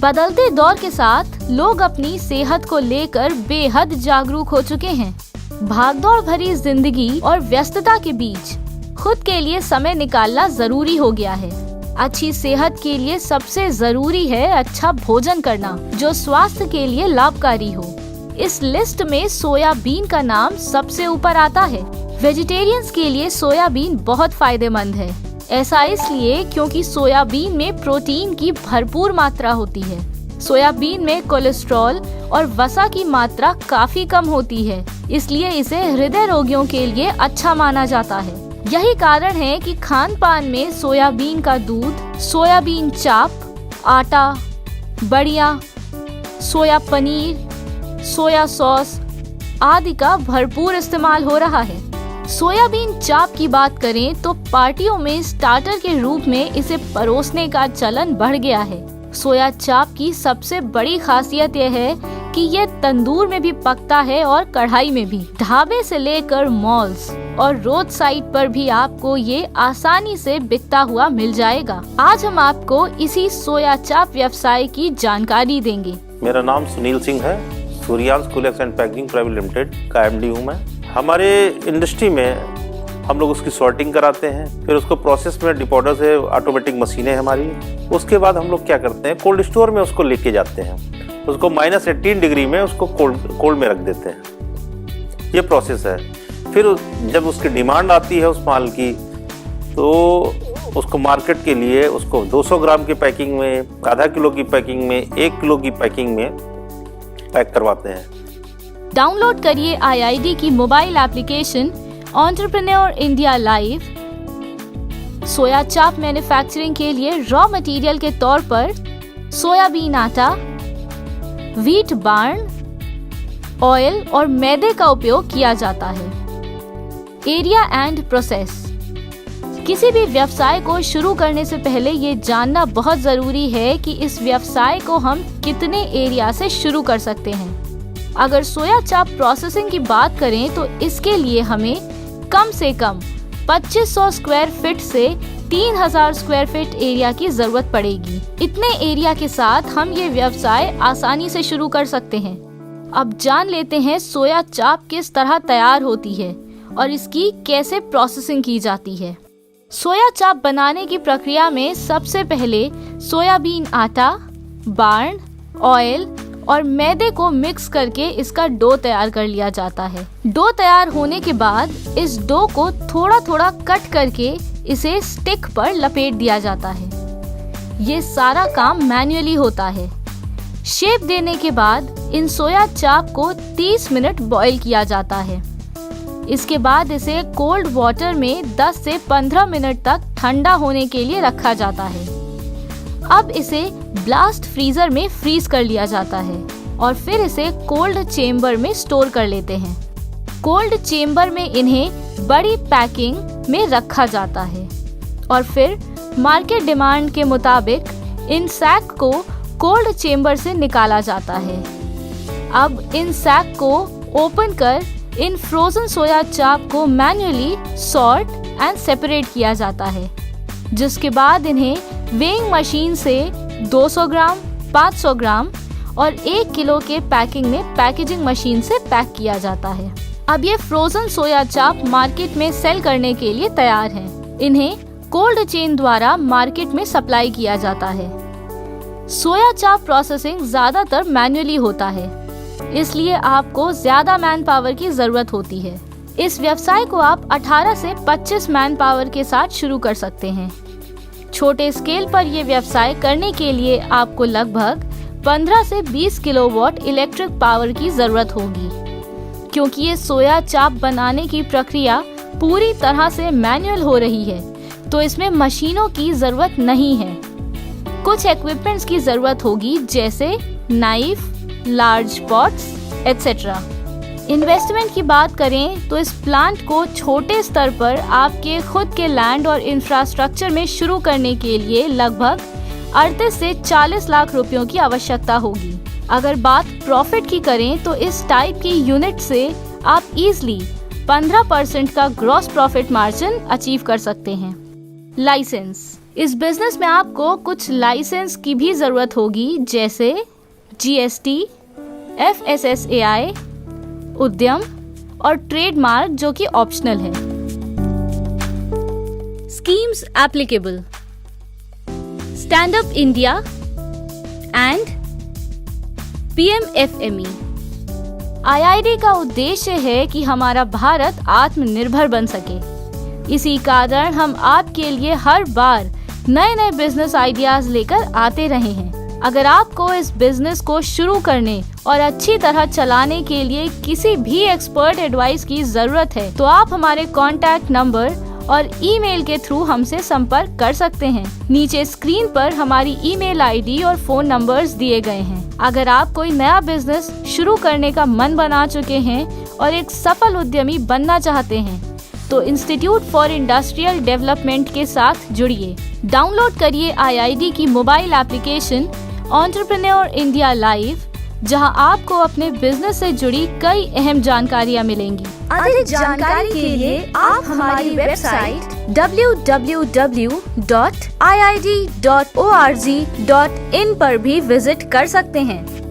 बदलते दौर के साथ लोग अपनी सेहत को लेकर बेहद जागरूक हो चुके हैं। भागदौड़ भरी जिंदगी और व्यस्तता के बीच खुद के लिए समय निकालना जरूरी हो गया है। अच्छी सेहत के लिए सबसे जरूरी है अच्छा भोजन करना जो स्वास्थ्य के लिए लाभकारी हो। इस लिस्ट में सोयाबीन का नाम सबसे ऊपर आता है। वेजिटेरियंस के लिए सोयाबीन बहुत फायदेमंद है। ऐसा इसलिए क्योंकि सोयाबीन में प्रोटीन की भरपूर मात्रा होती है। सोयाबीन में कोलेस्ट्रॉल और वसा की मात्रा काफी कम होती है, इसलिए इसे हृदय रोगियों के लिए अच्छा माना जाता है। यही कारण है कि खान पान में सोयाबीन का दूध, सोयाबीन चाप, आटा, बड़ियाँ, सोया पनीर, सोया सॉस आदि का भरपूर इस्तेमाल हो रहा है। सोयाबीन चाप की बात करें तो पार्टियों में स्टार्टर के रूप में इसे परोसने का चलन बढ़ गया है। सोया चाप की सबसे बड़ी खासियत यह है कि ये तंदूर में भी पकता है और कढ़ाई में भी। ढाबे से लेकर मॉल्स और रोड साइड पर भी आपको ये आसानी से बिकता हुआ मिल जाएगा। आज हम आपको इसी सोया चाप व्यवसाय की जानकारी देंगे। मेरा नाम सुनील सिंह है। Suryansh Coolex and packing private limited का एमडी हूँ मैं। हमारे इंडस्ट्री में हम लोग उसकी सॉर्टिंग कराते हैं, फिर उसको प्रोसेस में डिपोटर से ऑटोमेटिक मशीनें हमारी। उसके बाद हम लोग क्या करते हैं, कोल्ड स्टोर में उसको लेके जाते हैं, उसको -18 डिग्री में उसको कोल्ड में रख देते हैं। ये प्रोसेस है। फिर जब उसकी डिमांड आती है उस माल की, तो उसको मार्केट के लिए उसको 200 ग्राम की पैकिंग में, आधा किलो की पैकिंग में, 1 किलो की पैकिंग में पैक करवाते हैं। डाउनलोड करिए IID की mobile application entrepreneur India live. Soya chaap manufacturing के लिए रॉ मटेरियल के तौर पर सोयाबीन आटा, व्हीट बार्न, ऑयल और मैदे का उपयोग किया जाता है। Area and process. किसी भी व्यवसाय को शुरू करने से पहले ये जानना बहुत जरूरी है कि इस व्यवसाय को हम कितने एरिया से शुरू कर सकते हैं। अगर सोया चाप प्रोसेसिंग की बात करें तो इसके लिए हमें कम से कम 2500 स्क्वायर फीट से 3000 स्क्वायर फीट एरिया की जरूरत पड़ेगी। इतने एरिया के साथ हम ये व्यवसाय आसानी से शुरू कर सकते हैं। अब जान लेते हैं सोया चाप किस तरह तैयार होती है और इसकी कैसे प्रोसेसिंग की जाती है। सोया चाप बनाने की प्रक्रिया में सबसे पहले सोयाबीन आटा, बार्न, ऑयल और मैदे को मिक्स करके इसका डो तैयार कर लिया जाता है। डो तैयार होने के बाद इस डो को थोड़ा थोड़ा कट करके इसे स्टिक पर लपेट दिया जाता है। ये सारा काम मैन्युअली होता है। शेप देने के बाद इन सोया चाप को 30 मिनट बॉईल किया जाता है। इसके बाद इसे कोल्ड वाटर में 10 से 15 मिनट तक ठंडा होने के लिए रखा जाता है। अब इसे ब्लास्ट फ्रीजर में फ्रीज कर लिया जाता है और फिर इसे कोल्ड चेम्बर में स्टोर कर लेते हैं। कोल्ड चेम्बर में इन्हें बड़ी पैकिंग में रखा जाता है और फिर मार्केट डिमांड के मुताबिक इन सैक को कोल्ड चेम्बर से निकाला जाता है। अब इन सैक को ओपन कर इन फ्रोजन सोया चाप को मैन्युअली सॉर्ट एंड सेपरेट किया जाता है, जिसके बाद इन्हें वेइंग मशीन से 200 ग्राम, 500 ग्राम और 1 किलो के पैकिंग में पैकेजिंग मशीन से पैक किया जाता है। अब ये फ्रोजन सोया चाप मार्केट में सेल करने के लिए तैयार हैं। इन्हें कोल्ड चेन द्वारा मार्केट में सप्लाई किया जाता है। सोया चाप प्रोसेसिंग ज्यादातर मैन्युअली होता है, इसलिए आपको ज्यादा मैन पावर की जरूरत होती है। इस व्यवसाय को आप 18 से 25 मैन पावर के साथ शुरू कर सकते हैं। छोटे स्केल पर यह व्यवसाय करने के लिए आपको लगभग 15 से 20 किलोवाट इलेक्ट्रिक पावर की जरूरत होगी। क्योंकि ये सोया चाप बनाने की प्रक्रिया पूरी तरह से मैनुअल हो रही है, तो इसमें मशीनों की जरूरत नहीं है। कुछ इक्विपमेंट्स की जरूरत होगी, जैसे knife, large pots etcetera. Investment की बात करें तो इस प्लांट को छोटे स्तर पर आपके खुद के लैंड और इंफ्रास्ट्रक्चर में शुरू करने के लिए लगभग 38 से 40 लाख रुपयों की आवश्यकता होगी। अगर बात प्रॉफिट की करें तो इस टाइप की यूनिट से आप इजीली 15% का ग्रॉस प्रॉफिट मार्जिन अचीव कर सकते हैं। लाइसेंस। इस बिजनेस में आपको कुछ लाइसेंस की भी जरूरत होगी, जैसे GST, FSSAI, उद्यम और ट्रेडमार्क, जो कि ऑप्शनल है। Schemes applicable: stand up India and PMFME। IID का उद्देश्य है कि हमारा भारत आत्मनिर्भर बन सके। इसी कारण हम आपके लिए हर बार नए नए बिजनेस आइडियाज लेकर आते रहे हैं। अगर आपको इस बिजनेस को शुरू करने और अच्छी तरह चलाने के लिए किसी भी एक्सपर्ट एडवाइस की जरूरत है, तो आप हमारे कॉन्टैक्ट नंबर और ईमेल के थ्रू हमसे संपर्क कर सकते हैं। नीचे स्क्रीन पर हमारी ईमेल ID और फोन नंबर्स दिए गए हैं। अगर आप कोई नया बिजनेस शुरू करने का मन बना चुके हैं और एक सफल उद्यमी बनना चाहते हैं, तो इंस्टीट्यूट फॉर इंडस्ट्रियल डेवलपमेंट के साथ जुड़िए। डाउनलोड करिए IID की mobile application entrepreneur India live, जहां आपको अपने बिजनेस से जुड़ी कई अहम जानकारियां मिलेंगी। अधिक जानकारी के लिए आप हमारी वेबसाइट www.iid.org.in पर भी विजिट कर सकते हैं।